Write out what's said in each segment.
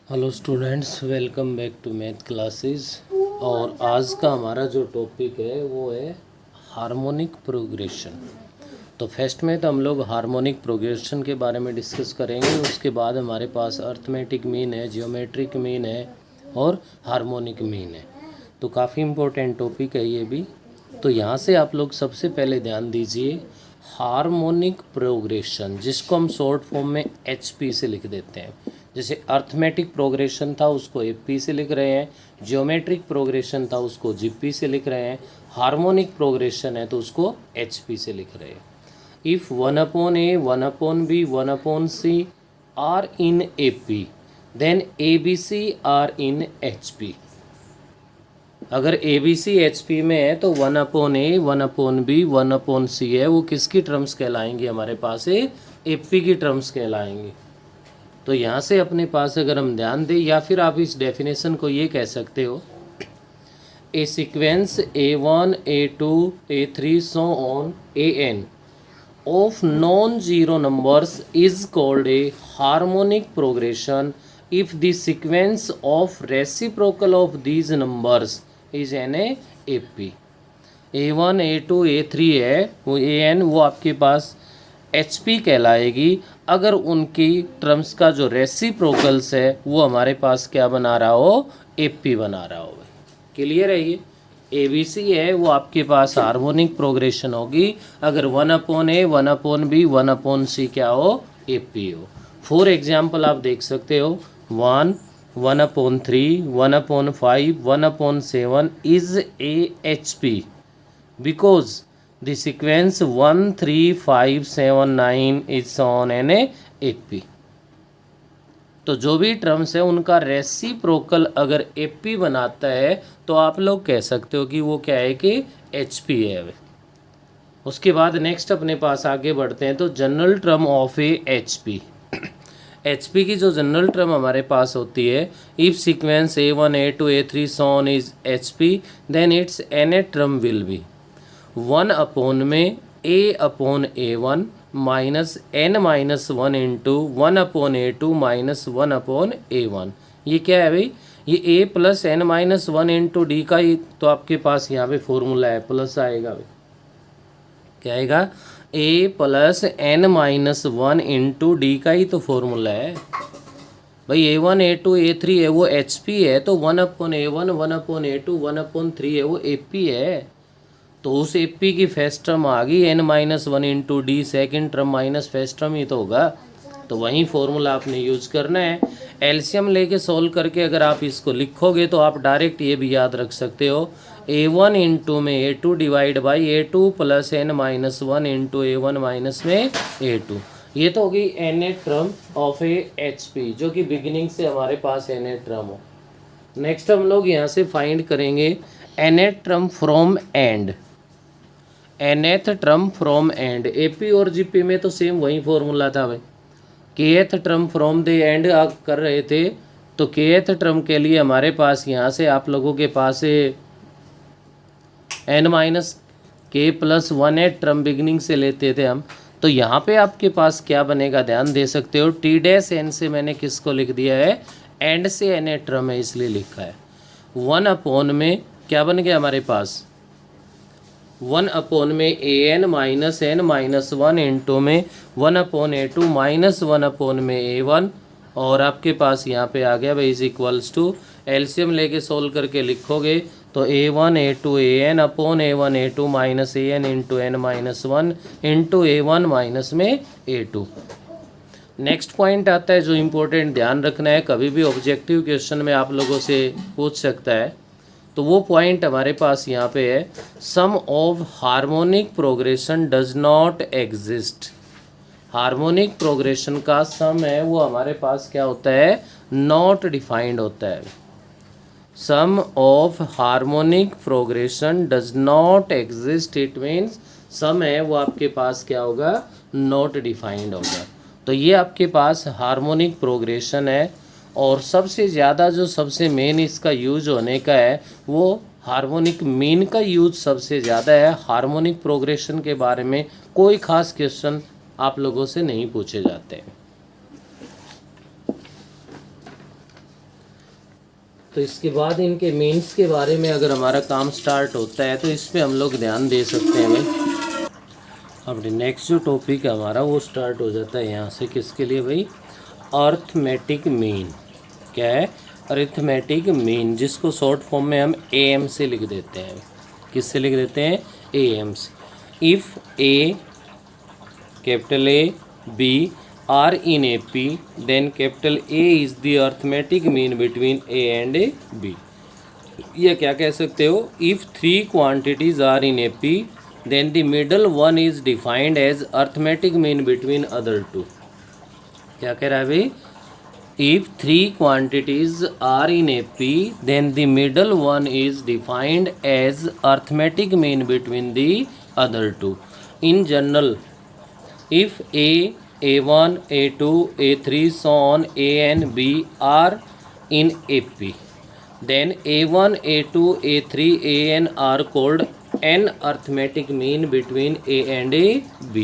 Hello students, welcome back to math classes. और आज का हमारा जो टॉपिक है वो है हार्मोनिक प्रोग्रेशन। तो फर्स्ट में तो हम लोग हार्मोनिक प्रोग्रेशन के बारे में डिस्कस करेंगे। उसके बाद हमारे पास अर्थमेटिक मीन है, जियोमेट्रिक मीन है और हार्मोनिक मीन है। तो काफ़ी इम्पोर्टेंट टॉपिक है ये भी। तो यहाँ से आप लोग सबसे पहले ध्यान दीजिए, हार्मोनिक प्रोग्रेशन जिसको हम शॉर्ट फॉर्म में HP से लिख देते हैं। जैसे अर्थमेटिक प्रोग्रेशन था उसको AP से लिख रहे हैं, जियोमेट्रिक प्रोग्रेशन था उसको GP से लिख रहे हैं, हार्मोनिक प्रोग्रेशन है तो उसको HP से लिख रहे हैं। If 1/A, 1/B, 1/C are in AP, then ABC are in HP। अगर ABC HP में है तो 1/A, 1/B, 1/C है, वो किसकी टर्म्स कहलाएंगी? हमारे पास है AP की टर्म्स कहलाएंगी। तो यहाँ से अपने पास अगर हम ध्यान दें, या फिर आप इस डेफिनेशन को ये कह सकते हो, a sequence A1, A2, A3 so on AN of non-zero numbers is called a harmonic progression if the sequence of reciprocal of these numbers is an AP। A1, A2, A3 है वो AN, वो आपके पास HP कहलाएगी अगर उनकी terms का जो reciprocals है वो हमारे पास क्या बना रहा हो? AP बना रहा हो। क्लियर है ये? ABC है वो आपके पास हार्मोनिक प्रोग्रेशन होगी अगर 1/A, 1/B, 1/C क्या हो? AP हो। फॉर एग्जाम्पल आप देख सकते हो 1, 1/3, 1/5, 1/7 is HP because the sequence 1, 3, 5, 7, 9 is on an AP। तो जो भी टर्म्स है उनका रेसिप्रोकल अगर AP बनाता है तो आप लोग कह सकते हो कि वो क्या है कि HP है। उसके बाद नेक्स्ट अपने पास आगे बढ़ते हैं। तो general term of A HP, HP की जो जनरल टर्म हमारे पास होती है, if sequence A1, A2, A3 so on is HP then it's NA term will be 1/में A/A1 minus N-1 into 1/A2 minus 1/A1। ये क्या है भाई? ये A plus N-1 into D का ही तो आपके पास यहाँ पे फॉर्मूला है, प्लस आएगा भाई। क्या आएगा? A plus N-1 into D का ही तो फॉर्मूला है भाई। A1, A2, A3 है वो HP है तो 1/A1, 1/A2, 1/3 है वो AP है। तो उस AP की फर्स्ट टर्म आ गई N-1 into D, second term minus first term ही तो होगा। तो वही फॉर्मूला आपने यूज करना है। एलसीएम लेके सॉल्व करके अगर आप इसको लिखोगे तो आप डायरेक्ट ये भी याद रख सकते हो, A1 इंटू में A2 divide by A2 plus N-1 into A1 minus में A2। ये तो होगी NA term of A HP जो कि बिगिनिंग से हमारे पास NA टर्म हो। नेक्स्ट हम लोग यहाँ से फाइंड करेंगे NA term from and, nth term from and. AP और GP में तो सेम वही फॉर्मूला था भाई। kth term from the end आप कर रहे थे तो kth टर्म के लिए हमारे पास यहाँ से आप लोगों के पास N-K प्लस 1 टर्म बिगनिंग से लेते थे हम। तो यहाँ पे आपके पास क्या बनेगा ध्यान दे सकते हो, T-N से मैंने किसको लिख दिया है? एंड से NA टर्म है इसलिए लिखा है। 1/में क्या बन गया हमारे पास? 1/में AN माइनस N-1 इंटू में 1/A2 माइनस 1/में A1 और आपके पास यहाँ पे आ गया भाई इज इक्वल्स टू, एलसीएम लेके सोल्व करके लिखोगे तो A1 A2 AN upon A1 A2 minus AN into N-1 into A1 minus में A2। नेक्स्ट पॉइंट आता है जो इम्पोर्टेंट ध्यान रखना है, कभी भी ऑब्जेक्टिव क्वेश्चन में आप लोगों से पूछ सकता है। तो वो पॉइंट हमारे पास यहाँ पे है, sum of harmonic progression does not exist. Harmonic progression का सम है वो हमारे पास क्या होता है? नॉट डिफाइंड होता है। Sum of harmonic progression does not exist, it means sum है वो आपके पास क्या होगा? नॉट डिफाइंड होगा। तो ये आपके पास हार्मोनिक प्रोग्रेशन है और सबसे ज़्यादा जो सबसे मेन इसका यूज होने का है वो हार्मोनिक मीन का यूज सबसे ज़्यादा है। हार्मोनिक प्रोग्रेशन के बारे में कोई ख़ास क्वेश्चन आप लोगों से नहीं पूछे जाते हैं। तो इसके बाद इनके मीन्स के बारे में अगर हमारा काम स्टार्ट होता है तो इस पे हम लोग ध्यान दे सकते हैं भाई। अब नेक्स्ट जो टॉपिक है हमारा वो स्टार्ट हो जाता है यहाँ से, किसके लिए भाई, अर्थमेटिक मीन। क्या है, अरिथमेटिक मीन, जिसको शॉर्ट फॉर्म में हम AM से लिख देते हैं। किससे लिख देते हैं, AM से। If A, capital A, B are in AP, then capital A is the arithmetic mean between A and B। ये क्या कह सकते हो, if three quantities are in AP, then the middle one is defined as arithmetic mean between other two। क्या कह रहा है भाई, if three quantities are in AP, then the middle one is defined as arithmetic mean between the other two। In general, if A1, A2, A3, so on, A and B are in AP, then A1, A2, A3, AN are called n arithmetic mean between A and B।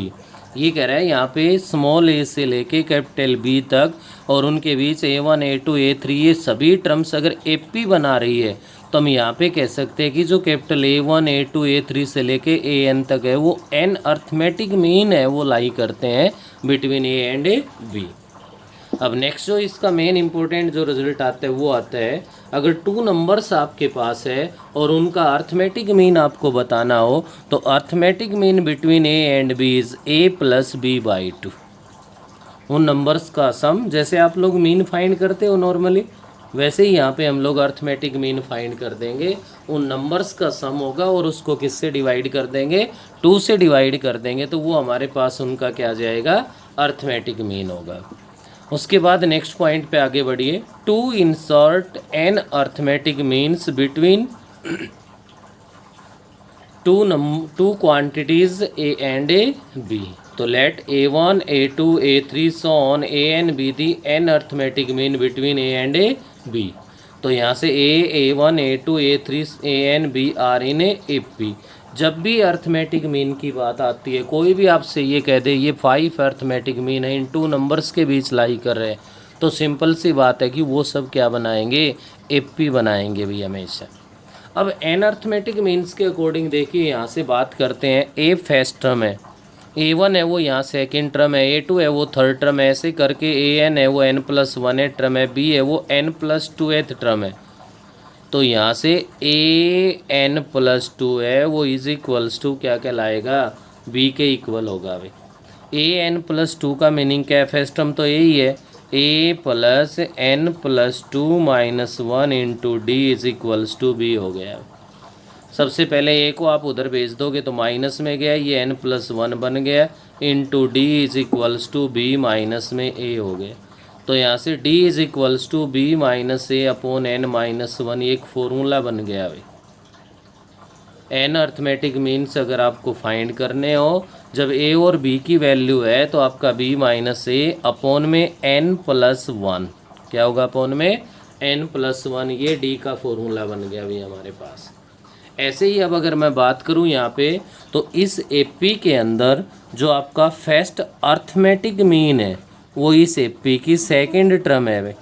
ये कह रहा है यहाँ पे small a से लेके capital B तक और उनके बीच A1, A2, A3 ये सभी टर्म्स अगर AP बना रही है तो हम यहाँ पे कह सकते हैं कि जो कैपिटल A1, A2, A3 से लेके AN तक है वो n अर्थमेटिक मीन है, वो लाई करते हैं बिटवीन A एंड B। अब नेक्स्ट जो इसका मेन इंपॉर्टेंट जो रिजल्ट आता है वो आता है, अगर टू नंबर्स आपके पास है और उनका अर्थमेटिक मीन आपको बताना हो तो arithmetic mean between A and B is A plus B/2। उन नंबर्स का सम, जैसे आप लोग मीन फाइंड करते हो नॉर्मली, वैसे ही यहाँ पे हम लोग अर्थमेटिक मीन फाइंड कर देंगे। उन नंबर्स का सम होगा और उसको किससे डिवाइड कर देंगे, 2 से डिवाइड कर देंगे, तो वो हमारे पास उनका क्या आ जाएगा, अर्थमेटिक मीन होगा। उसके बाद नेक्स्ट पॉइंट पे आगे बढ़िए, to insert an arithmetic means between two quantities A and B। तो let A1, A2, A3 so on A and B the an arithmetic mean between A and B। तो यहाँ से A1, A2, A3, A and B are in AP। जब भी arithmetic mean की बात आती है, कोई भी आपसे ये कह दे ये 5 अर्थमेटिक मीन है, इन टू नंबर्स के बीच लाई कर रहे हैं, तो सिंपल सी बात है कि वो सब क्या बनाएंगे, AP बनाएंगे भी हमेशा। अब एन अर्थमेटिक मीन्स के अकॉर्डिंग देखिए, यहाँ से बात करते हैं, A फर्स्ट टर्म है, A1 है वो यहाँ सेकेंड टर्म है, A2 है वो थर्ड टर्म है, ऐसे करके AN है वो n+1 टर्म है, B है वो n+2 टर्म है। तो यहाँ से AN+2 है वो इज इक्वल्स टू क्या कहलाएगा, B के इक्वल होगा भाई। AN+2 का मीनिंग क्या है, फर्स्ट टर्म तो यही है, A + n+2 - 1 into D is equals to B हो गया। सबसे पहले A को आप उधर भेज दोगे तो माइनस में गया, ये n+1 बन गया, into D is equals to B minus में A हो गया। तो यहाँ से D is equals to B - A upon n-1, ये एक फॉर्मूला बन गया भाई। एन अर्थमेटिक मीन्स अगर आपको फाइंड करने हो, जब A और B की वैल्यू है तो आपका B - A अपॉन में n+1 क्या होगा, अपॉन में n+1, ये D का फॉर्मूला बन गया भाई हमारे पास। ऐसे ही अब अगर मैं बात करूं यहाँ पे, तो इस AP के अंदर जो आपका फर्स्ट अर्थमेटिक मीन है वो इस AP की सेकंड टर्म है भाई।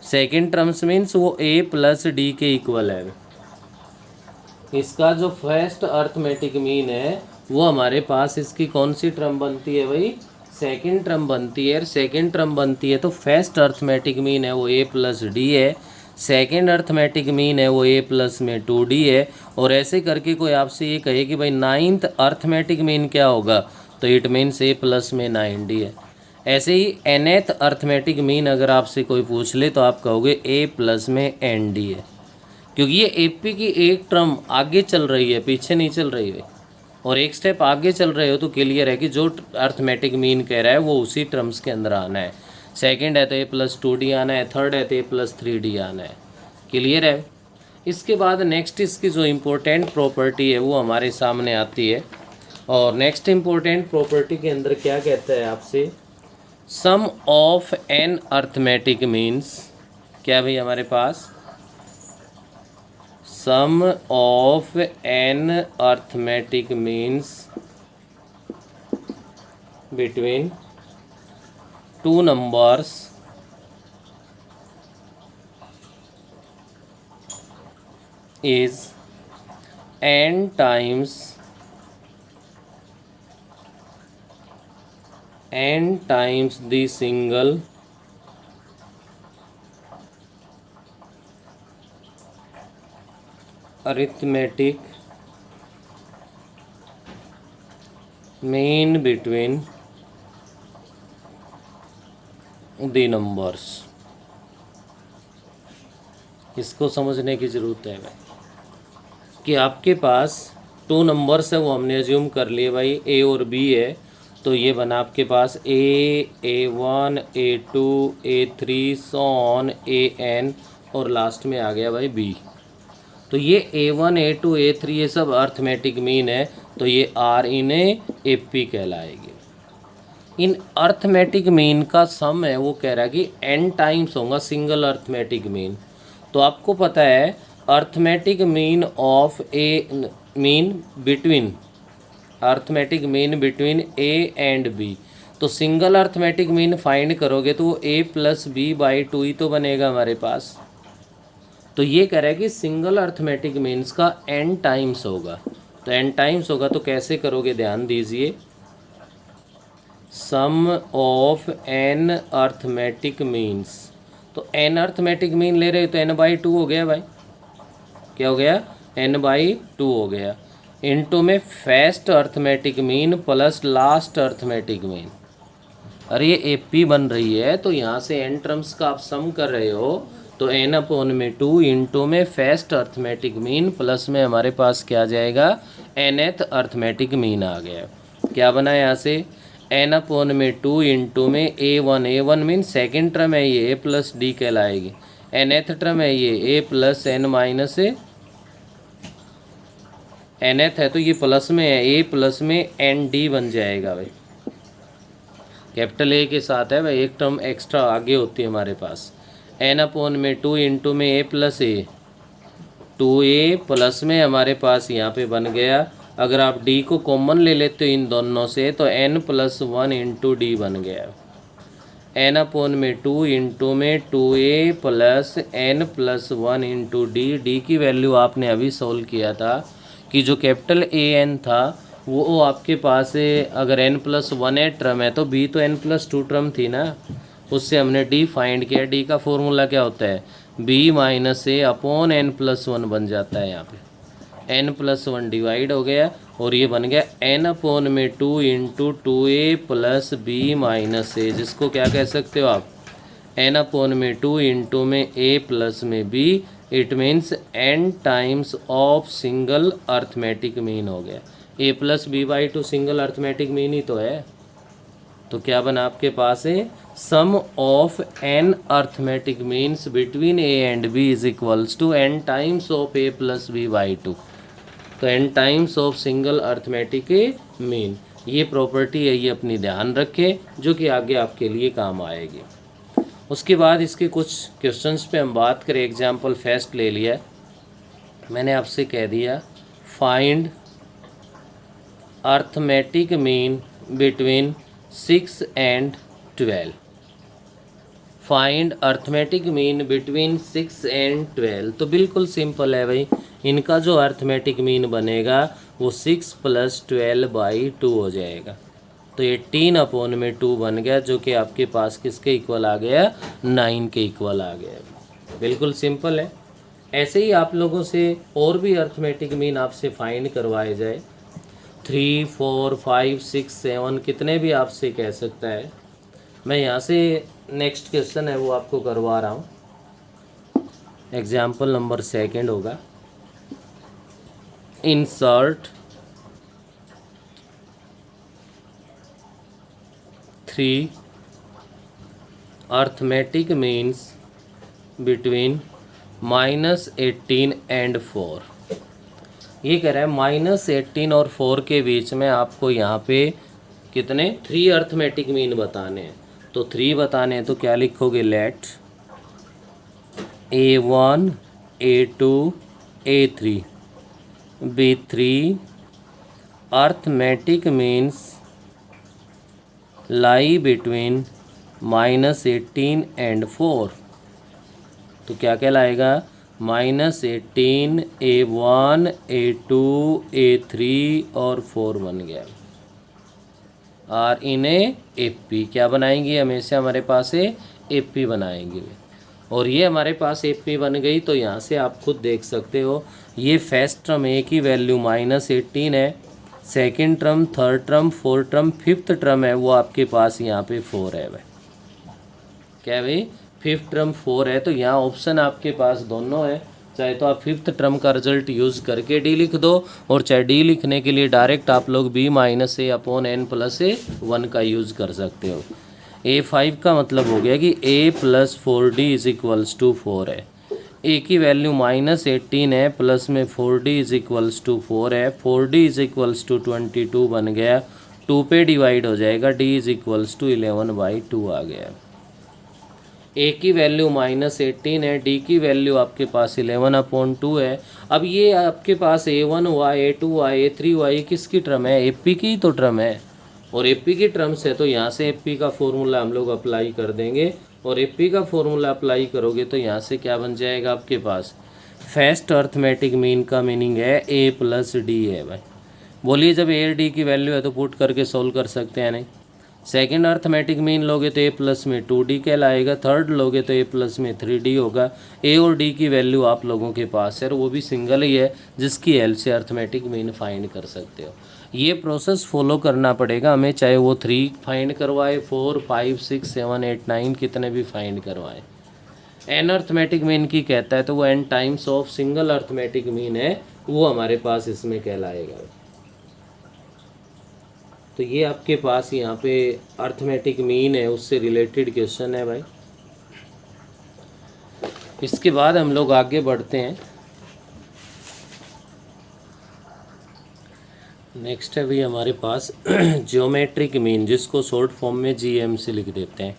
सेकंड टर्म्स मीन्स वो A + D के इक्वल है भाई। इसका जो फर्स्ट अर्थमेटिक मीन है वो हमारे पास इसकी कौन सी टर्म बनती है भाई, सेकंड टर्म बनती है। सेकंड टर्म बनती है तो फर्स्ट अर्थमेटिक मीन है वो A + D है, सेकेंड अर्थमेटिक मीन है वो A प्लस में 2D है। और ऐसे करके कोई आपसे ये कहे कि भाई नाइन्थ अर्थमेटिक मीन क्या होगा, तो इट मीन्स A प्लस में 9D है। ऐसे ही nth अर्थमेटिक मीन अगर आपसे कोई पूछ ले तो आप कहोगे A प्लस में ND है, क्योंकि ये AP की एक टर्म आगे चल रही है, पीछे नहीं चल रही है। और एक स्टेप आगे चल रहे हो तो क्लियर है कि जो अर्थमेटिक मीन कह रहा है वो उसी टर्म्स के अंदर आना है। सेकंड है तो A + 2D आना है, थर्ड है तो A + 3D आना है। क्लियर है। इसके बाद नेक्स्ट इसकी जो इम्पोर्टेंट प्रॉपर्टी है वो हमारे सामने आती है, और नेक्स्ट इम्पोर्टेंट प्रॉपर्टी के अंदर क्या कहता है आपसे, sum of an arithmetic means, क्या भाई हमारे पास sum of an arithmetic means between two numbers is n times the single arithmetic mean between the numbers। इसको समझने की ज़रूरत है भाई कि आपके पास टू नंबर्स है, वो हमने एज्यूम कर लिए भाई ए और बी है, तो ये बना आपके पास A1 A2 A3 so on AN और लास्ट में आ गया भाई B। तो ये A1 A2 A3 ये सब अर्थमेटिक मीन है, तो ये R इन्हें AP कहलाएगी। इन अर्थमेटिक मीन का सम है वो कह रहा है कि n टाइम्स होगा सिंगल अर्थमेटिक मीन। तो आपको पता है arithmetic mean of A mean between arithmetic mean between A and B, तो सिंगल अर्थमेटिक मीन फाइंड करोगे तो वो a plus B by two ही तो बनेगा हमारे पास। तो ये कह रहा है कि सिंगल अर्थमेटिक मीन्स का n टाइम्स होगा, तो n टाइम्स होगा तो कैसे करोगे ध्यान दीजिए। सम ऑफ n अर्थमेटिक मीन्स, तो n अर्थमेटिक मीन ले रहे हो तो n बाई टू हो गया भाई, क्या हो गया n बाई टू हो गया, इनटू में first arithmetic mean plus last arithmetic mean. अरे ये एपी बन रही है तो यहाँ से n टर्म्स का आप सम कर रहे हो, तो n अपॉन में टू इंटू में फर्स्ट अर्थमेटिक मीन प्लस में हमारे पास क्या आ जाएगा nth अर्थमेटिक मीन आ गया। क्या बना यहाँ से n अपॉन में टू इंटू में a1 मीन सेकेंड टर्म है ये a प्लस डी कहलाएगी, nth टर्म है ये a plus n minus nth है तो ये प्लस में है a प्लस में एन डी बन जाएगा भाई, कैपिटल ए के साथ है भाई, एक टर्म एक्स्ट्रा आगे होती है हमारे पास। n अपॉन में टू इंटू में a plus a, two A plus में हमारे पास यहाँ पे बन गया, अगर आप d को कॉमन ले लेते हो इन दोनों से तो n plus one into D बन गया। n अपॉन में टू इंटू में टू ए plus n plus one into D, D की वैल्यू आपने अभी सोल्व किया था कि जो कैपिटल ए एन था वो आपके पास अगर n plus one a term है तो b तो n प्लस टू टर्म थी ना, उससे हमने d फाइंड किया। d का फॉर्मूला क्या होता है b माइनस ए अपॉन n प्लस वन बन जाता है, यहाँ पे n प्लस वन डिवाइड हो गया और ये बन गया n अपॉन में two into two A plus B minus A, जिसको क्या कह सकते हो आप n अपॉन में टू इंटू में a प्लस में b, it means n times of single arithmetic mean हो गया। a plus B by two single arithmetic mean ही तो है, तो क्या बना आपके पास है sum of n arithmetic means between a and b is equals to n times of a plus B by two, तो n times of single arithmetic mean. ये प्रॉपर्टी है, ये अपनी ध्यान रखें जो कि आगे आपके लिए काम आएगी। उसके बाद इसके कुछ क्वेश्चंस पे हम बात करें। एग्जांपल फर्स्ट ले लिया, मैंने आपसे कह दिया find arithmetic mean between 6 and 12। Find arithmetic mean between 6 and 12, तो बिल्कुल सिंपल है भाई, इनका जो अर्थमेटिक मीन बनेगा वो 6 प्लस 12 बाई टू हो जाएगा, तो 18 अपॉन में 2 बन गया जो कि आपके पास किसके इक्वल आ गया 9 के इक्वल आ गया। बिल्कुल सिंपल है। ऐसे ही आप लोगों से और भी अर्थमेटिक मीन आपसे फाइंड करवाए जाए, 3 4 5 6 7 कितने भी आपसे कह सकता है। मैं यहाँ से नेक्स्ट क्वेश्चन है वो आपको करवा रहा हूँ। एग्जाम्पल नंबर सेकंड होगा, insert 3 arithmetic means between -18 and 4। ये कह रहा है -18 और 4 के बीच में आपको यहाँ पे कितने 3 अर्थमेटिक मीन बताने हैं, तो 3 बताने हैं तो क्या लिखोगे let A1 A2 A3 B3 arithmetic means lie between -18 and 4। तो क्या कहलाएगा -18 A1 A2 A3 और 4 बन गया। और इन्हें AP क्या बनाएंगे, हमेशा हमारे पास है AP बनाएंगे। और ये हमारे पास AP बन गई, तो यहाँ से आप खुद देख सकते हो ये फर्स्ट टर्म A की वैल्यू -18 है, second term, third term, fourth term, fifth term है वो आपके पास यहाँ पे 4 है भाई। क्या भाई, फिफ्थ टर्म 4 है, तो यहाँ ऑप्शन आपके पास दोनों है। चाहे तो आप फिफ्थ टर्म का रिजल्ट यूज़ करके D लिख दो, और चाहे D लिखने के लिए डायरेक्ट आप लोग B-A/n+A1 का यूज़ कर सकते हो। A5 का मतलब हो गया कि A+4D = 4 है। A की वैल्यू -18 है, प्लस में 4D = 4 है, 4D = 22 बन गया, 2 पे डिवाइड हो जाएगा, D = 11/2 आ गया। A की वैल्यू -18 है, D की वैल्यू आपके पास 11/2 है। अब ये आपके पास A1 हुआ, A2 हुआ, A3 हुआ, ये किसकी टर्म है, AP की तो टर्म है। और AP की टर्म्स है तो यहाँ से AP का फॉर्मूला हम लोग अप्लाई कर देंगे, और AP का फॉर्मूला अप्लाई करोगे तो यहाँ से क्या बन जाएगा आपके पास, फर्स्ट अर्थमेटिक मीन का मीनिंग है A+D है भाई। बोलिए, जब A और D की वैल्यू है तो पुट करके सोल्व कर सकते हैं नहीं। सेकेंड अर्थमेटिक मीन लोगे तो A+ में 2D कहलाएगा, थर्ड लोगे तो A+ में 3D होगा। A और D की वैल्यू आप लोगों के पास है, और वो भी सिंगल ही है, जिसकी हेल्प से अर्थमेटिक मीन फाइंड कर सकते हो। ये प्रोसेस फॉलो करना पड़ेगा हमें, चाहे वो 3 फाइंड करवाए, 4, 5, 6, 7, 8, 9 कितने भी फाइंड करवाए। n अर्थमेटिक मीन की कहता है तो वो n times of single arithmetic mean है, वो हमारे पास इसमें कहलाएगा। तो ये आपके पास यहाँ पे अर्थमेटिक मीन है, उससे रिलेटेड क्वेश्चन है भाई। इसके बाद हम लोग आगे बढ़ते हैं। नेक्स्ट है भी हमारे पास ज्योमेट्रिक मीन, जिसको शॉर्ट फॉर्म में GM से लिख देते हैं।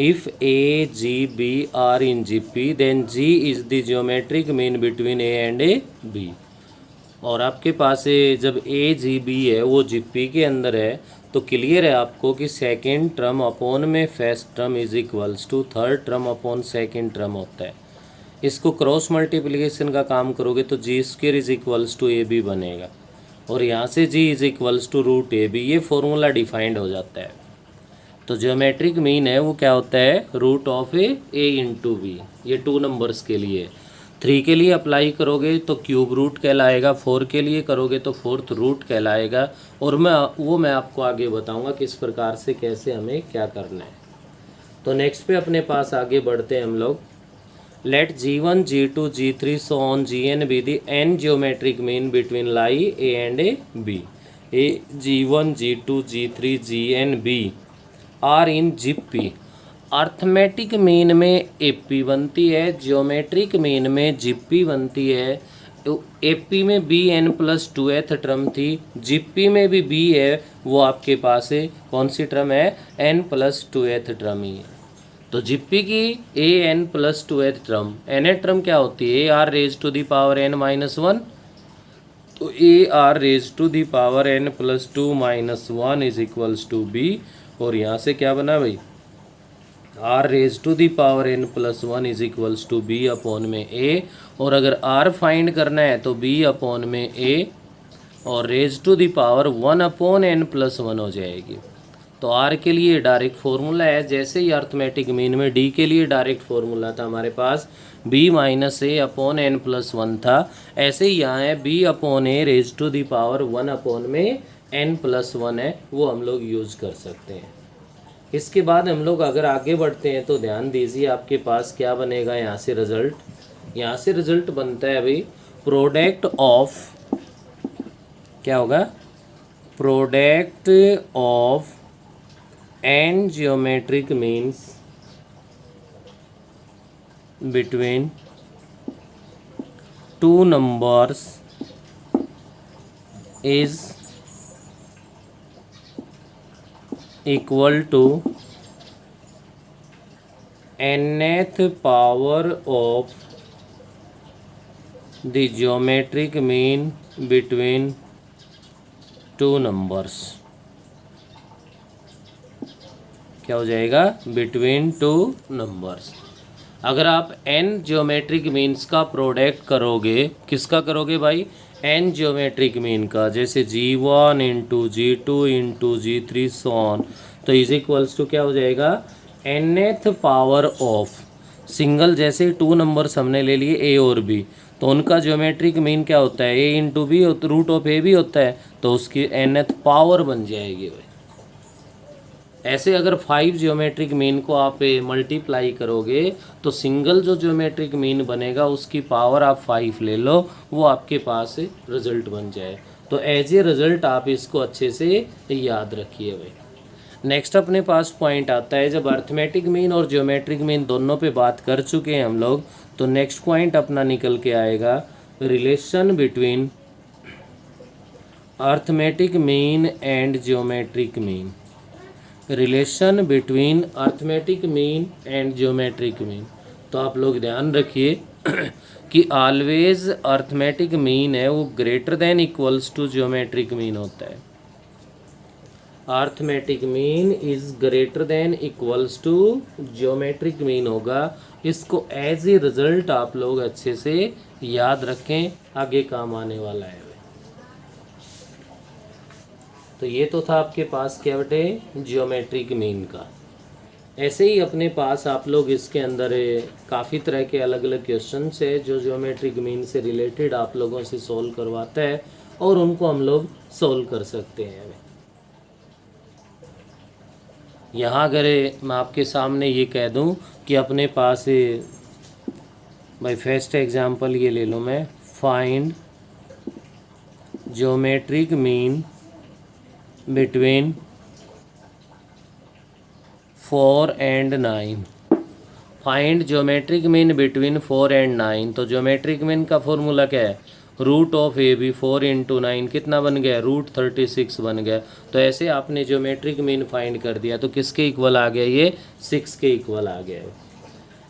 If A, G, B are in GP then G is the geometric mean between A and B। और आपके पास जब A, G, B है वो GP के अंदर है, तो क्लियर है आपको कि सेकेंड टर्म अपॉन में first term = third term upon second term होता है। इसको क्रॉस मल्टीप्लिकेशन का काम करोगे तो G² = AB बनेगा, और यहाँ से G = √AB, ये फॉर्मूला डिफाइंड हो जाता है। तो ज्योमेट्रिक मीन है वो क्या होता है, √A × B। ये 2 नंबर्स के लिए। 3 के लिए अप्लाई करोगे तो क्यूब रूट कहलाएगा, 4 के लिए करोगे तो फोर्थ रूट कहलाएगा, और मैं आपको आगे बताऊंगा किस प्रकार से कैसे हमें क्या करना है। तो नेक्स्ट पे अपने पास आगे बढ़ते हैं हम लोग। Let G1, G2, G3 so on Gn be the n geometric mean between lie A and B. G1, G2, G3, Gn, B are in GP। Arithmetic mean में AP बनती है, ज्योमेट्रिक मीन में GP बनती है। AP में BN+2th term थी, GP में भी B है, वो आपके पास है कौन सी टर्म है, N+2th टर्म ही है। तो GP की AN+2th टर्म, nth टर्म क्या होती है, AR⁻n−1, तो AR⁻n+2−1 = B। और यहाँ से क्या बना भाई, R⁻n+1 = B/A, और अगर R फाइंड करना है तो B/A, और ⁻1/n+1 हो जाएगी। तो R के लिए डायरेक्ट फार्मूला है, जैसे ही अर्थमेटिक मीन में D के लिए डायरेक्ट फार्मूला था हमारे पास B-A/n+1 था, ऐसे ही यहाँ है B/1/n+1 है, वो हम लोग यूज़ कर सकते हैं। इसके बाद हम लोग अगर आगे बढ़ते हैं तो ध्यान दीजिए, आपके पास क्या बनेगा यहाँ से रिजल्ट, यहाँ से रिजल्ट बनता है अभी प्रोडक्ट ऑफ, क्या होगा, product of n geometric means between 2 numbers is equal to nth power of the geometric mean between 2 numbers। क्या हो जाएगा, बिटवीन 2 numbers। अगर आप n ज्योमेट्रिक मीन्स का प्रोडक्ट करोगे, किसका करोगे भाई, n ज्योमेट्रिक मीन का, जैसे G1 into G2 into G3 सोन, तो इज इक्वल्स टू क्या हो जाएगा, nth पावर ऑफ सिंगल, जैसे 2 नंबर्स हमने ले लिए A और B, तो उनका ज्योमेट्रिक मीन क्या होता है, A into b, root of A भी होता है, तो उसकी nth पावर बन जाएगी भाई। ऐसे अगर 5 ज्योमेट्रिक मीन को आप मल्टीप्लाई करोगे तो सिंगल जो ज्योमेट्रिक मीन बनेगा उसकी पावर आप 5 ले लो, वो आपके पास रिजल्ट बन जाए। तो एज ए रिजल्ट आप इसको अच्छे से याद रखिए भाई। नेक्स्ट अपने पास पॉइंट आता है, जब अर्थमेटिक मीन और ज्योमेट्रिक मीन दोनों पे बात कर चुके हैं हम लोग, तो नेक्स्ट पॉइंट अपना निकल के आएगा relation between arithmetic mean and geometric mean. Relation between arithmetic mean and geometric mean. तो आप लोग ध्यान रखिए कि ऑलवेज अर्थमेटिक मीन है वो greater than equals to geometric mean होता है। Arithmetic mean is greater than equals to geometric mean होगा। इसको एज ए रिजल्ट आप लोग अच्छे से याद रखें, आगे काम आने वाला है। तो ये तो था आपके पास क्या बेटे, ज्योमेट्रिक मीन का। ऐसे ही अपने पास आप लोग इसके अंदर काफ़ी तरह के अलग अलग क्वेश्चंस है जो ज्योमेट्रिक मीन से रिलेटेड आप लोगों से सॉल्व करवाता है और उनको हम लोग सॉल्व कर सकते हैं। यहाँ अगर मैं आपके सामने ये कह दूँ कि अपने पास भाई फर्स्ट एग्जांपल ये ले लूँ मैं, find geometric mean between 4 and 9। Find geometric mean between 4 and 9। तो ज्योमेट्रिक मीन का फॉर्मूला क्या है, root of a b, 4 into 9 कितना बन गया, रूट 36 बन गया। तो ऐसे आपने ज्योमेट्रिक मीन फाइंड कर दिया, तो किसके इक्वल आ गया, ये 6 के इक्वल आ गया।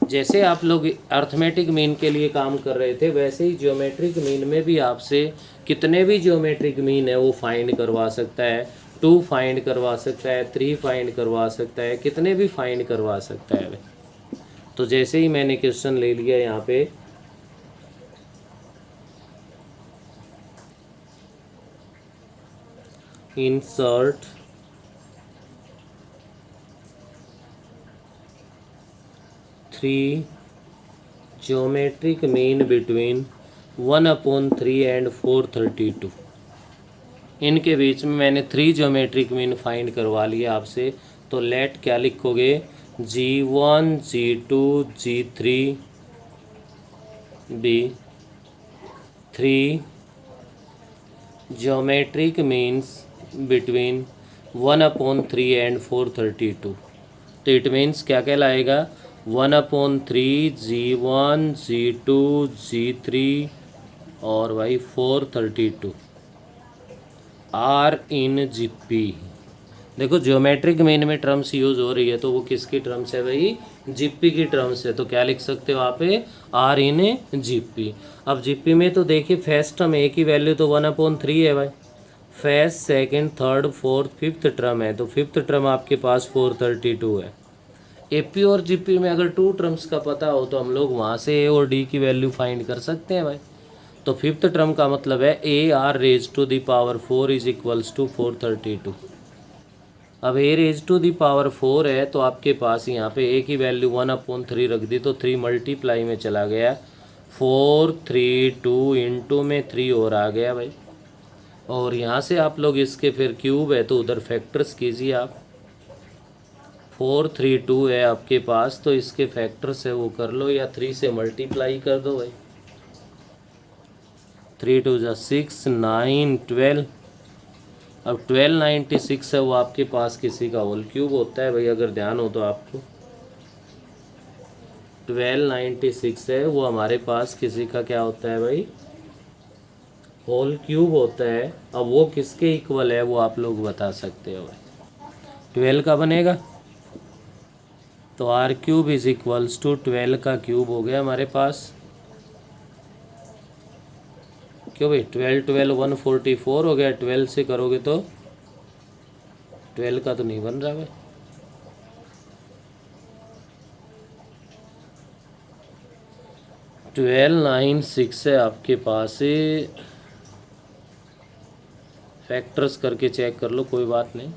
जैसे आप लोग अर्थमेटिक मीन के लिए काम कर रहे थे, वैसे ही ज्योमेट्रिक मीन में भी आपसे कितने भी ज्योमेट्रिक मीन है वो फाइंड करवा सकता है। 2 फाइंड करवा सकता है, 3 फाइंड करवा सकता है, कितने भी फाइंड करवा सकता है। तो जैसे ही मैंने क्वेश्चन ले लिया यहाँ पे, insert three geometric mean between 1/3 and 432। इनके बीच में मैंने 3 ज्योमेट्रिक मीन फाइंड करवा लिया आपसे। तो लेट क्या लिखोगे, G1 G2 G3 B 3 geometric means between 1/3 and 432। तो इट मीन्स क्या कहलाएगा, 1/3 G1 G2 G3 और भाई 432 आर इन जीपी। देखो ज्योमेट्रिक मीन में टर्म्स यूज हो रही है तो वो किसकी टर्म्स है भाई, जीपी की टर्म्स है। तो क्या लिख सकते हो आप, आर इन जीपी। अब जीपी में तो देखिए फर्स्ट टर्म ए की वैल्यू तो 1/3 है भाई, first second third fourth fifth term है, तो फिफ्थ टर्म आपके पास 432 है। एपी और जीपी में अगर 2 टर्म्स का पता हो तो हम लोग वहाँ से ए और डी की वैल्यू फाइंड कर सकते हैं भाई। तो फिफ्थ टर्म का मतलब है a r raise to the power 4 is equals to 432। अब a raise to the power 4 है तो आपके पास यहाँ पे ए की वैल्यू 1/3 रख दी, तो 3 मल्टीप्लाई में चला गया, 432 इंटू में 3 और आ गया भाई। और यहाँ से आप लोग इसके फिर क्यूब है तो उधर फैक्टर्स कीजिए आप, 432 है आपके पास तो इसके फैक्टर्स है वो कर लो या 3 से मल्टीप्लाई कर दो भाई। 3 2 जा 6 9 12। अब 1296 है वो आपके पास किसी का होल क्यूब होता है भाई, अगर ध्यान हो तो आपको 1296 है वो हमारे पास किसी का क्या होता है भाई, होल क्यूब होता है। अब वो किसके इक्वल है वो आप लोग बता सकते हो भाई, 12 का बनेगा तो r cube is equals to 12 का क्यूब हो गया हमारे पास। क्यों भाई 12 12 144 हो गया, 12 से करोगे तो 12 का तो नहीं बन रहा भाई, 1296 है आपके पास से, फैक्टर्स करके चेक कर लो, कोई बात नहीं।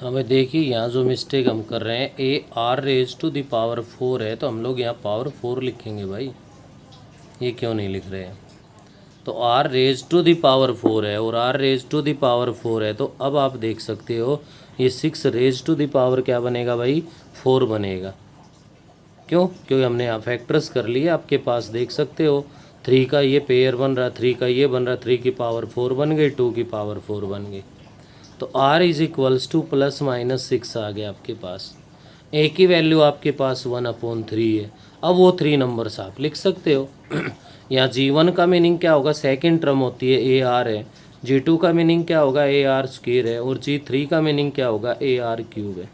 हमें देखिए यहाँ जो मिस्टेक हम कर रहे हैं, a r raise to the power 4 है, तो हम लोग यहाँ पावर 4 लिखेंगे भाई, ये क्यों नहीं लिख रहे हैं। तो r raise to the power 4 है और r raise to the power 4 है, तो अब आप देख सकते हो ये 6 रेज टू द पावर क्या बनेगा भाई, 4 बनेगा। क्यों? क्योंकि हमने यहाँ फैक्टर्स कर लिए, आपके पास देख सकते हो 3 का ये पेयर बन रहा, 3 का ये बन रहा, 3 की पावर 4 बन गई, 2 की पावर 4 बन गई। तो r is equals two plus minus 6 आ गया आपके पास। ए की वैल्यू आपके पास 1/3 है। अब वो 3 नंबर्स आप लिख सकते हो। यहाँ G1 का मीनिंग क्या होगा, सेकेंड टर्म होती है ए आर है। G2 का मीनिंग क्या होगा, ए आर स्क्वायर है। और G3 का मीनिंग क्या होगा, ए आर क्यूब है।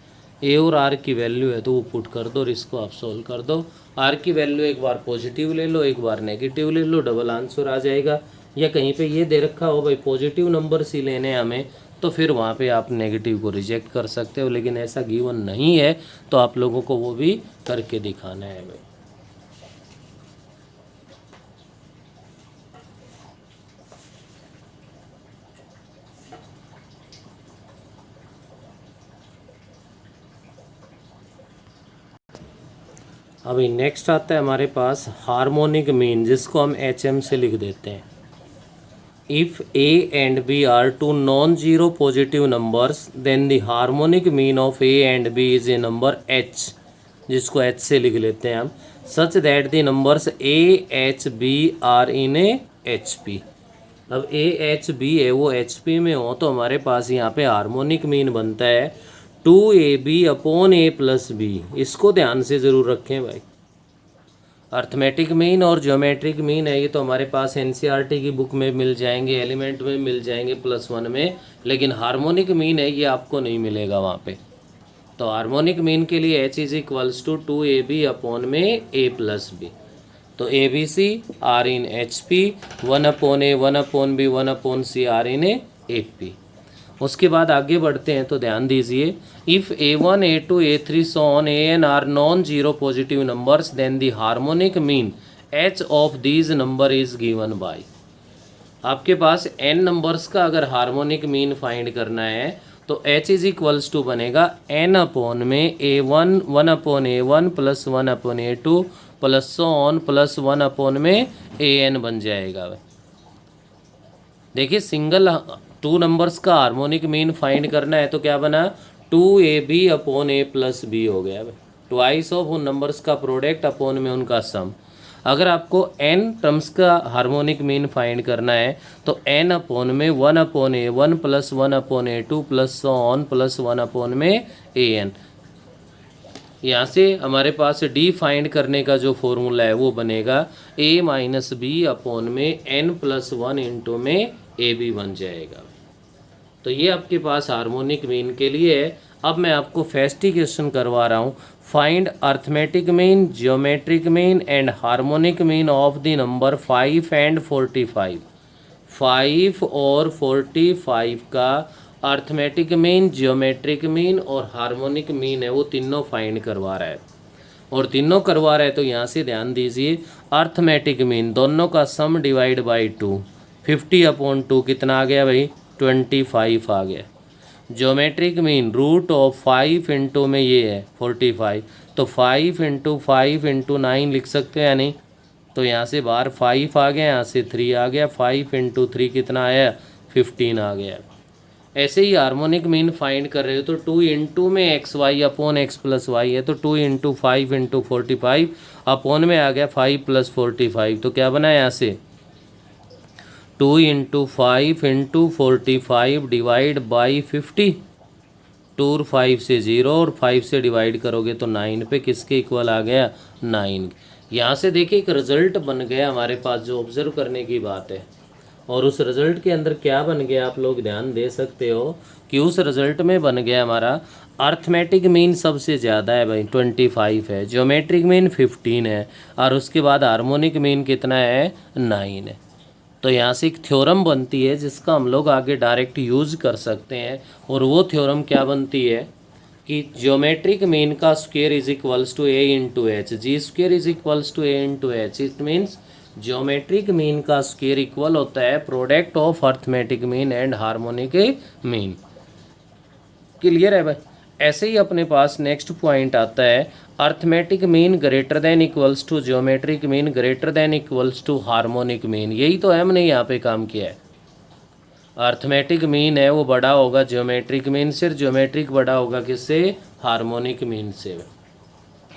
ए और आर की वैल्यू है तो वो पुट कर दो और इसको आप सोल्व कर दो। आर की वैल्यू एक बार पॉजिटिव ले लो, एक बार नेगेटिव ले लो, डबल आंसर आ जाएगा। या कहीं पे ये दे रखा हो भाई पॉजिटिव नंबर ही लेने हमें, तो फिर वहाँ पे आप नेगेटिव को रिजेक्ट कर सकते हो, लेकिन ऐसा गिवन नहीं है, तो आप लोगों को वो भी करके दिखाना है भाई। अभी नेक्स्ट आता है हमारे पास हार्मोनिक मीन, जिसको हम HM से लिख देते हैं। If A and B are two non-zero positive numbers, then the harmonic mean of A and B is a number H, जिसको H से लिख लेते हैं हम, such that the numbers A, H, B are in a HP। अब A, H, B है वो HP में हो, तो हमारे पास यहाँ पे हार्मोनिक मीन बनता है 2AB/A+B। इसको ध्यान से ज़रूर रखें भाई। अर्थमेटिक मीन और ज्योमेट्रिक मीन है, ये तो हमारे पास NCERT की बुक में मिल जाएंगे, एलिमेंट में मिल जाएंगे +1 में, लेकिन हार्मोनिक मीन है ये आपको नहीं मिलेगा वहाँ पे। तो हार्मोनिक मीन के लिए H is equals to 2AB/A+B। तो ABC are in HP, 1/A 1/B 1/C are in AP। उसके बाद आगे बढ़ते हैं तो ध्यान दीजिए, if A1 A2 A3 so on AN are non zero positive numbers, then the harmonic mean H of these number is given by. आपके पास n नंबर्स का अगर हार्मोनिक मीन फाइंड करना है तो H इज इक्वल्स टू बनेगा n/में A1 1/A1 plus 1/A2 plus so on plus 1/में AN बन जाएगा। देखिए सिंगल 2 नंबर्स का हार्मोनिक मीन फाइंड करना है तो क्या बना, 2AB/A+B हो गया। ट्वाइस ऑफ उन नंबर्स का प्रोडक्ट अपॉन में उनका सम। अगर आपको n टर्म्स का हार्मोनिक मीन फाइंड करना है तो n/में 1/A1 plus 1/A2 plus so on plus 1/में AN। यहाँ से हमारे पास D फाइंड करने का जो फॉर्मूला है वो बनेगा A-B/में n+1 इंटू में AB बन जाएगा। तो ये आपके पास हार्मोनिक मीन के लिए है। अब मैं आपको फेस्टिकेशन करवा रहा हूँ, find arithmetic mean, geometric mean and harmonic mean of the number 5 and 45। 5 और 45 का अर्थमेटिक मीन, जियोमेट्रिक मीन और हार्मोनिक मीन है वो तीनों फाइंड करवा रहा है। और तीनों करवा रहा है तो यहाँ से ध्यान दीजिए, अर्थमेटिक मीन दोनों का सम डिवाइड बाई 2, 50/2 कितना आ गया भाई, 25 आ गया। Geometric mean root of 5 into में ये है 45, तो 5 इंटू 5 इंटू 9 लिख सकते हैं या नहीं। तो यहाँ से बाहर 5 आ गया, यहाँ से 3 आ गया, 5 इंटू 3 कितना आया, 15 आ गया। ऐसे ही हार्मोनिक मीन फाइंड कर रहे हो तो 2 इंटू में xy/x+y है, तो 2 इंटू 5 इंटू 45 अपॉन में आ गया 5 + 45। तो क्या बना यहाँ से 2 इंटू 5 इंटू 45 डिवाइड बाई 50। 2 और 5 से 0 और 5 से डिवाइड करोगे तो 9 पे किसके इक्वल आ गया, 9। यहाँ से देखिए एक रिजल्ट बन गया हमारे पास जो ऑब्जर्व करने की बात है। और उस रिजल्ट के अंदर क्या बन गया आप लोग ध्यान दे सकते हो कि उस रिजल्ट में बन गया हमारा अर्थमेटिक मीन सबसे ज़्यादा है भाई 25 है, ज्योमेट्रिक मीन 15 है और उसके बाद हार्मोनिक मीन कितना है, 9 है। तो यहाँ से एक थ्योरम बनती है जिसका हम लोग आगे डायरेक्ट यूज़ कर सकते हैं। और वो थ्योरम क्या बनती है, कि ज्योमेट्रिक मीन का square is equals to A into h, g square is equals to A into h. It means geometric mean का स्क्वायर इक्वल होता है product of arithmetic mean and harmonic mean. Clear है भाई। ऐसे ही अपने पास next point आता है arithmetic mean greater than equals to geometric mean greater than equals to harmonic mean. यही तो है हमने यहाँ पे काम किया है। अर्थमेटिक मीन है वो बड़ा होगा ज्योमेट्रिक मीन से, ज्योमेट्रिक बड़ा होगा किससे, हार्मोनिक मीन से।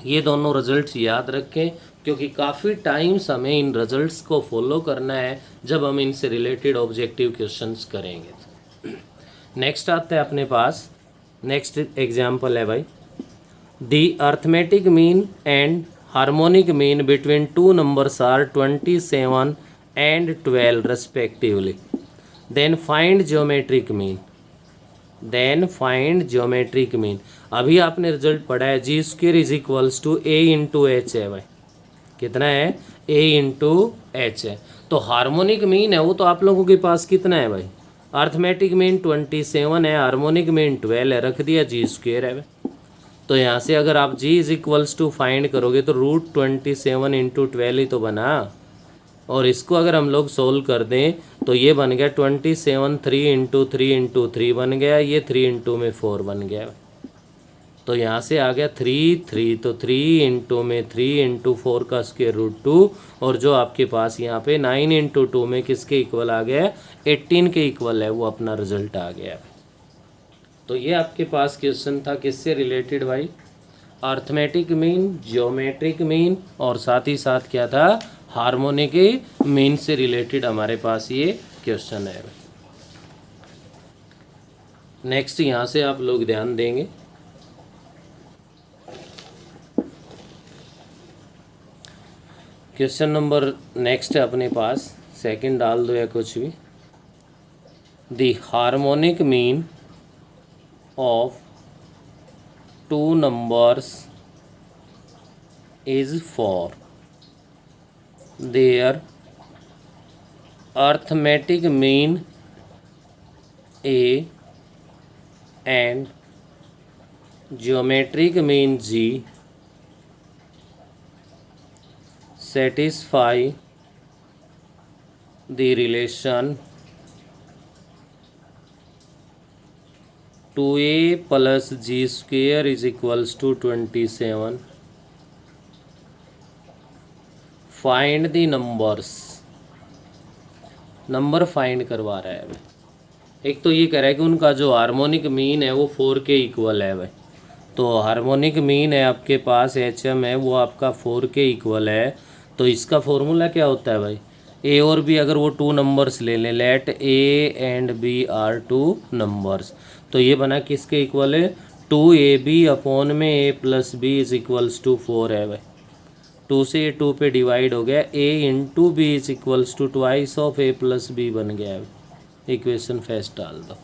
ये दोनों रिजल्ट्स याद रखें क्योंकि काफ़ी टाइम्स हमें इन रिजल्ट्स को फॉलो करना है जब हम इनसे रिलेटेड ऑब्जेक्टिव क्वेश्चंस करेंगे। नेक्स्ट आता है अपने पास, नेक्स्ट एग्जाम्पल है भाई, the arithmetic mean and harmonic mean between two numbers are 27 and 12 respectively, then find geometric mean, then find geometric mean. अभी आपने रिजल्ट पढ़ा है G square is equals to A into H है भाई, कितना है, ए इंटू एच है। तो हार्मोनिक मीन है वो तो आप लोगों के पास कितना है भाई, अर्थमेटिक मीन 27 है, हार्मोनिक मीन 12 है, रख दिया जी स्क्वायर है भाई। तो यहाँ से अगर आप जी इज इक्वल्स टू फाइंड करोगे तो रूट 27 इंटू 12 ही तो बना, और इसको अगर हम लोग सोल्व कर दें तो ये बन गया 27 3 इंटू 3 बन गया, ये 3 इंटू में 4 बन गया। तो यहाँ से आ गया 3 3, तो 3 इंटू में 3 इंटू 4 का स्क्वायर रूट 2, और जो आपके पास यहाँ पे 9 इंटू 2 में किसके इक्वल आ गया, 18 के इक्वल है, वो अपना रिजल्ट आ गया। तो ये आपके पास क्वेश्चन था किससे रिलेटेड भाई, अर्थमेटिक मीन, ज्योमेट्रिक मीन, और साथ ही साथ क्या था, हार्मोनिक मीन से रिलेटेड हमारे पास ये क्वेश्चन है। नेक्स्ट यहाँ से आप लोग ध्यान देंगे, क्वेश्चन नंबर नेक्स्ट है अपने पास, सेकंड डाल दो या कुछ भी, the harmonic mean of two numbers is for their arithmetic mean A and geometric mean G satisfy the relation 2A plus G square is equals to 27, find the numbers. Number find करवा रहा है भाई। एक तो ये कह रहा है कि उनका जो हार्मोनिक मीन है वो 4 के इक्वल है भाई। तो हार्मोनिक मीन है आपके पास HM है वो आपका 4 के इक्वल है। तो इसका फॉर्मूला क्या होता है भाई, ए और बी अगर वो 2 नंबर्स ले लें, let a and b are 2 numbers, तो ये बना किसके इक्वल है, 2AB अपॉन में A plus b is equals to 4 है भाई। 2 से 2 पे डिवाइड हो गया, a into b is equals to twice of a plus b बन गया। इक्वेशन फर्स्ट डाल दो,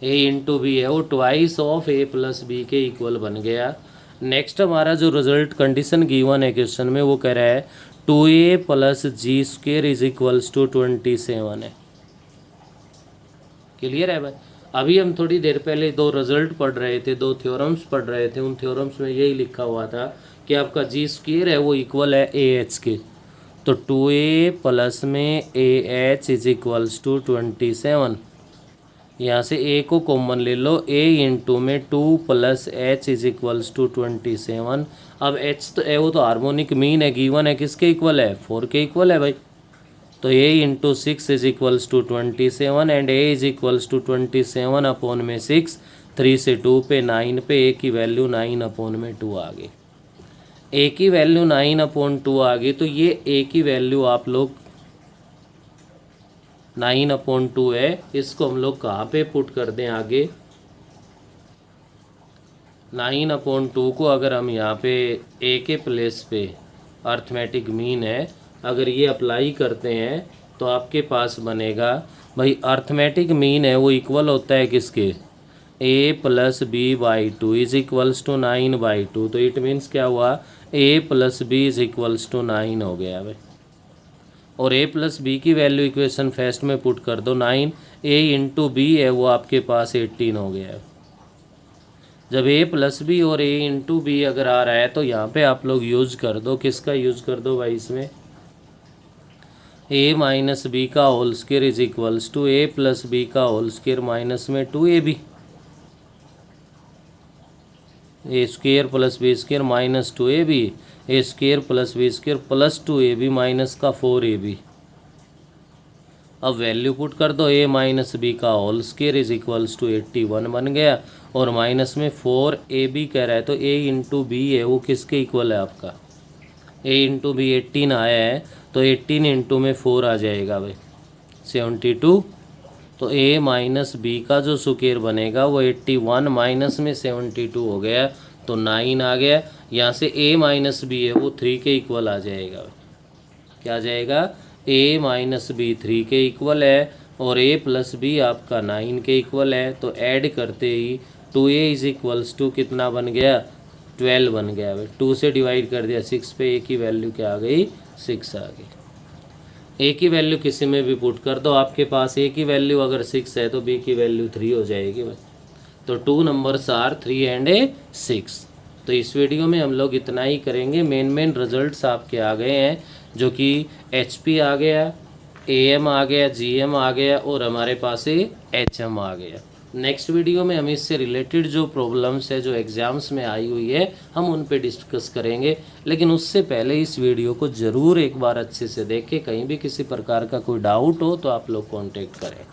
a इंटू बी है वो twice of a plus b के इक्वल बन गया। नेक्स्ट हमारा जो रिजल्ट कंडीशन गिवन है क्वेश्चन में वो कह रहा है 2a plus g square is equals to 27 है। क्लियर है भाई। अभी हम थोड़ी देर पहले 2 रिजल्ट पढ़ रहे थे, 2 थ्योरम्स पढ़ रहे थे, उन थ्योरम्स में यही लिखा हुआ था कि आपका जी स्क्वेयर है वो इक्वल है ए एच के। तो 2a प्लस में a h is equals to 27, यहाँ से a को कॉमन ले लो, a इंटू में 2 plus h is equals to 27। अब h तो वो तो हार्मोनिक मीन है, गिवन है, किसके इक्वल है, 4 के इक्वल है भाई। तो a into 6 is equals to 27 and a is equals to 27 upon में 6, 3 से 2 पे 9 पे a की वैल्यू 9 अपॉन में 2 आ गई। a की वैल्यू 9 अपॉन 2 आ गई, तो ये a की वैल्यू आप लोग 9 अपॉन 2 है, इसको हम लोग कहाँ पे पुट कर दें आगे, 9 अपॉन 2 को अगर हम यहाँ पे a के प्लेस पे अर्थमेटिक मीन है अगर ये अप्लाई करते हैं तो आपके पास बनेगा भाई अर्थमेटिक मीन है वो इक्वल होता है किसके, a plus B by 2 is equals to 9/2। तो इट मीन्स क्या हुआ, a plus b is equals to 9 हो गया भाई। और a प्लस बी की वैल्यू इक्वेशन फर्स्ट में पुट कर दो, 9 a इंटू बी है वो आपके पास 18 हो गया है। जब ए प्लस बी और ए इंटू बी अगर आ रहा है तो यहाँ पे आप लोग यूज कर दो, किसका यूज कर दो भाई इसमें, ए माइनस बी का whole square is equals to A plus B का होल स्क्वायर माइनस में 2ab, A square plus B square minus 2ab, A square plus B square plus 2ab minus का 4ab। अब value put कर दो, A minus B का whole square is equals to 81 बन गया, और माइनस में 4ab कह रहा है, तो ए इंटू बी है वो किसके इक्वल है आपका, ए इंटू बी 18 आया है, तो 18 इंटू में 4 आ जाएगा भाई 72। तो ए माइनस बी का जो स्क्वायर बनेगा वो 81 माइनस में 72 हो गया, तो 9 आ गया। यहाँ से ए माइनस बी है वो 3 के इक्वल आ जाएगा, क्या आ जाएगा, ए माइनस बी 3 के इक्वल है, और ए प्लस बी आपका 9 के इक्वल है। तो ऐड करते ही 2a इज इक्वल्स टू कितना बन गया, 12 बन गया भाई। 2 से डिवाइड कर दिया 6 पे, ए की वैल्यू क्या आ गई, 6 आ गई। ए की वैल्यू किसी में भी पुट कर दो, आपके पास ए की वैल्यू अगर 6 है तो बी की वैल्यू 3 हो जाएगी भाई। तो 2 नंबर्स आर 3 एंड 6। तो इस वीडियो में हम लोग इतना ही करेंगे। मेन रिजल्ट्स आपके आ गए हैं, जो कि HP आ गया, AM आ गया, GM आ गया, और हमारे पास HM आ गया। नेक्स्ट वीडियो में हम इससे रिलेटेड जो प्रॉब्लम्स है जो एग्ज़ाम्स में आई हुई है हम उन पे डिस्कस करेंगे, लेकिन उससे पहले इस वीडियो को ज़रूर एक बार अच्छे से देखें। कहीं भी किसी प्रकार का कोई डाउट हो तो आप लोग कांटेक्ट करें।